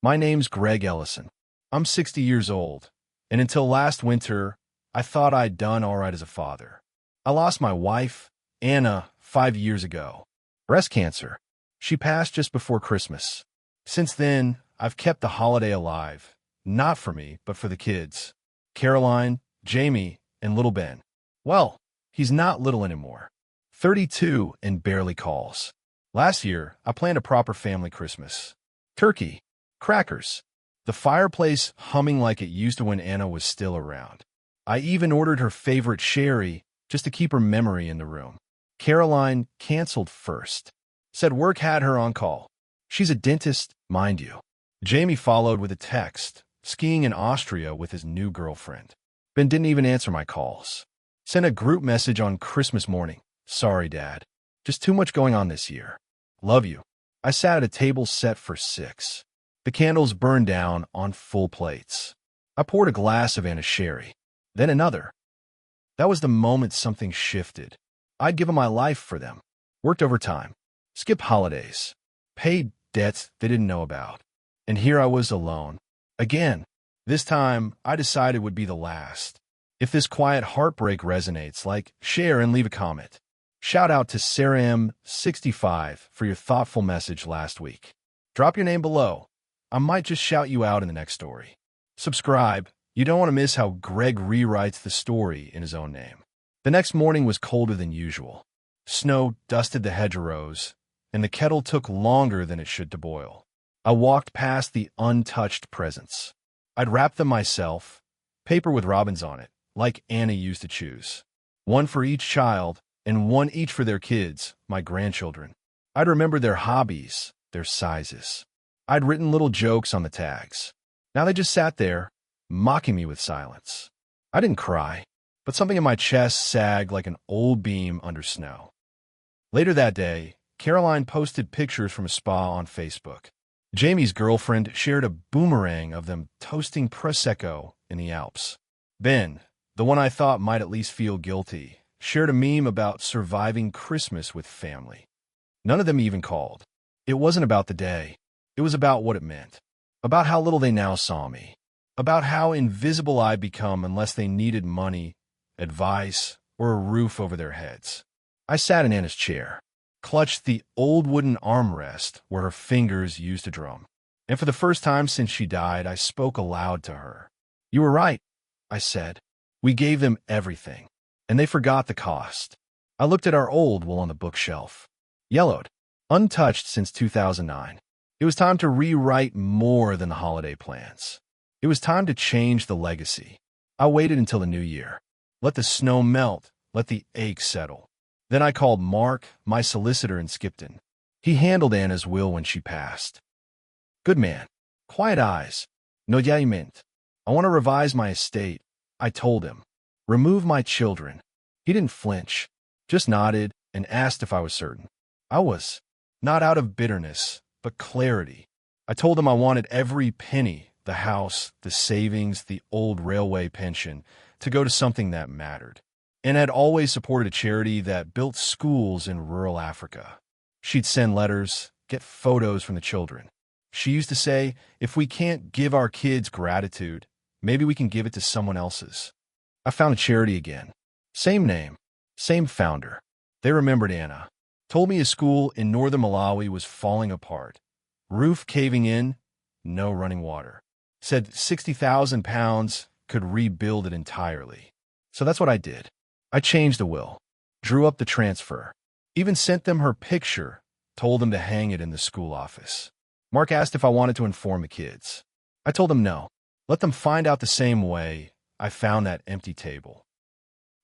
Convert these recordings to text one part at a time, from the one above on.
My name's Greg Ellison. I'm 60 years old, and until last winter, I thought I'd done all right as a father. I lost my wife, Anna, 5 years ago. Breast cancer. She passed just before Christmas. Since then, I've kept the holiday alive, not for me, but for the kids. Caroline, Jamie, and little Ben. Well, he's not little anymore. 32 and barely calls. Last year, I planned a proper family Christmas. Turkey, crackers, the fireplace humming like it used to when Anna was still around. I even ordered her favorite sherry just to keep her memory in the room. Caroline canceled first. Said work had her on call. She's a dentist, mind you. Jamie followed with a text, skiing in Austria with his new girlfriend. Ben didn't even answer my calls. Sent a group message on Christmas morning. Sorry, Dad. Just too much going on this year. Love you. I sat at a table set for 6. The candles burned down on full plates. I poured a glass of Anna's sherry, then another. That was the moment something shifted. I'd given my life for them, worked overtime, skipped holidays, paid debts they didn't know about. And here I was alone. Again. This time, I decided would be the last. If this quiet heartbreak resonates, share and leave a comment. Shout out to Sarah M65 for your thoughtful message last week. Drop your name below. I might just shout you out in the next story. Subscribe. You don't want to miss how Greg rewrites the story in his own name. The next morning was colder than usual. Snow dusted the hedgerows, and the kettle took longer than it should to boil. I walked past the untouched presents. I'd wrapped them myself, paper with robins on it, like Anna used to choose. One for each child, and one each for their kids, my grandchildren. I'd remembered their hobbies, their sizes. I'd written little jokes on the tags. Now they just sat there, mocking me with silence. I didn't cry, but something in my chest sagged like an old beam under snow. Later that day, Caroline posted pictures from a spa on Facebook. Jamie's girlfriend shared a boomerang of them toasting Prosecco in the Alps. Ben, the one I thought might at least feel guilty, shared a meme about surviving Christmas with family. None of them even called. It wasn't about the day. It was about what it meant. About how little they now saw me. About how invisible I'd become unless they needed money, advice, or a roof over their heads. I sat in Anna's chair, clutched the old wooden armrest where her fingers used to drum. And for the first time since she died, I spoke aloud to her. You were right, I said. We gave them everything, and they forgot the cost. I looked at our old wool on the bookshelf. Yellowed, untouched since 2009. It was time to rewrite more than the holiday plans. It was time to change the legacy. I waited until the new year. Let the snow melt, let the ache settle. Then I called Mark, my solicitor in Skipton. He handled Anna's will when she passed. Good man. Quiet eyes. No judgment. I want to revise my estate, I told him. Remove my children. He didn't flinch, just nodded and asked if I was certain. I was. Not out of bitterness, but clarity. I told him I wanted every penny, the house, the savings, the old railway pension, to go to something that mattered. And had always supported a charity that built schools in rural Africa. She'd send letters, get photos from the children. She used to say, if we can't give our kids gratitude, maybe we can give it to someone else's. I found a charity again. Same name, same founder. They remembered Anna. Told me a school in northern Malawi was falling apart. Roof caving in, no running water. Said 60,000 pounds could rebuild it entirely. So that's what I did. I changed the will, drew up the transfer, even sent them her picture, told them to hang it in the school office. Mark asked if I wanted to inform the kids. I told him no. Let them find out the same way I found that empty table.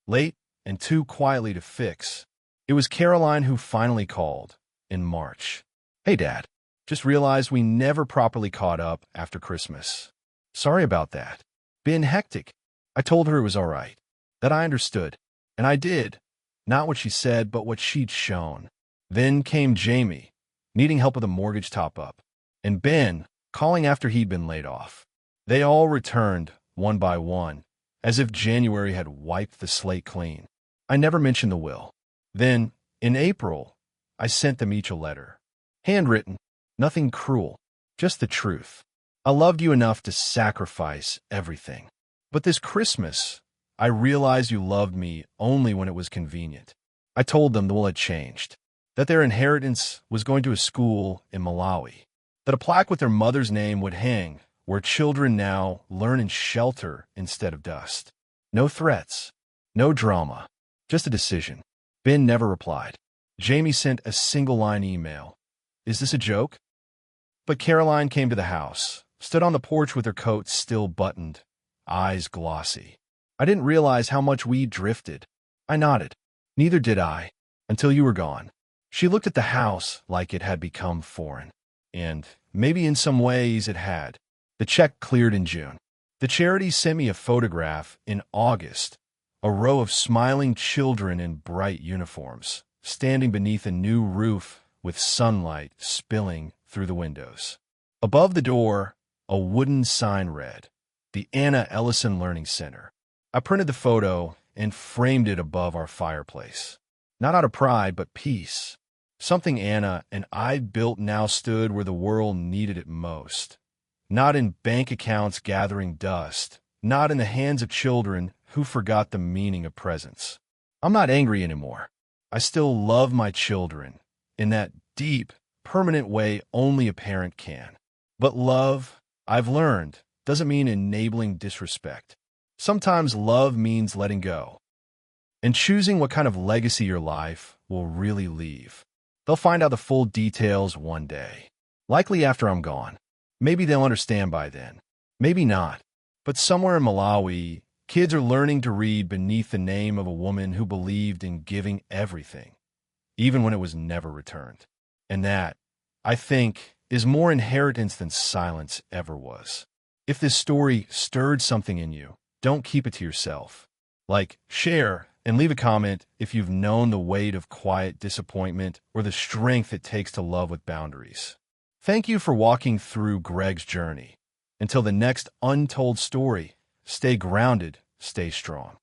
Late and too quietly to fix, it was Caroline who finally called in March. Hey, Dad. Just realized we never properly caught up after Christmas. Sorry about that. Been hectic. I told her it was all right, that I understood. And I did. Not what she said, but what she'd shown. Then came Jamie, needing help with a mortgage top-up, and Ben, calling after he'd been laid off. They all returned, one by one, as if January had wiped the slate clean. I never mentioned the will. Then, in April, I sent them each a letter. Handwritten, nothing cruel, just the truth. I loved you enough to sacrifice everything. But this Christmas, I realized you loved me only when it was convenient. I told them the world had changed, that their inheritance was going to a school in Malawi, that a plaque with their mother's name would hang where children now learn in shelter instead of dust. No threats, no drama, just a decision. Ben never replied. Jamie sent a single-line email. Is this a joke? But Caroline came to the house, stood on the porch with her coat still buttoned, eyes glossy. I didn't realize how much we drifted. I nodded. Neither did I, until you were gone. She looked at the house like it had become foreign. And maybe in some ways it had. The check cleared in June. The charity sent me a photograph in August, a row of smiling children in bright uniforms, standing beneath a new roof with sunlight spilling through the windows. Above the door, a wooden sign read, "The Anna Ellison Learning Center." I printed the photo and framed it above our fireplace. Not out of pride, but peace. Something Anna and I'd built now stood where the world needed it most. Not in bank accounts gathering dust, not in the hands of children who forgot the meaning of presents. I'm not angry anymore. I still love my children in that deep, permanent way only a parent can. But love, I've learned, doesn't mean enabling disrespect. Sometimes love means letting go and choosing what kind of legacy your life will really leave. They'll find out the full details one day, likely after I'm gone. Maybe they'll understand by then. Maybe not. But somewhere in Malawi, kids are learning to read beneath the name of a woman who believed in giving everything, even when it was never returned. And that, I think, is more inheritance than silence ever was. If this story stirred something in you, don't keep it to yourself. Like, share, and leave a comment if you've known the weight of quiet disappointment or the strength it takes to love with boundaries. Thank you for walking through Greg's journey. Until the next untold story, stay grounded, stay strong.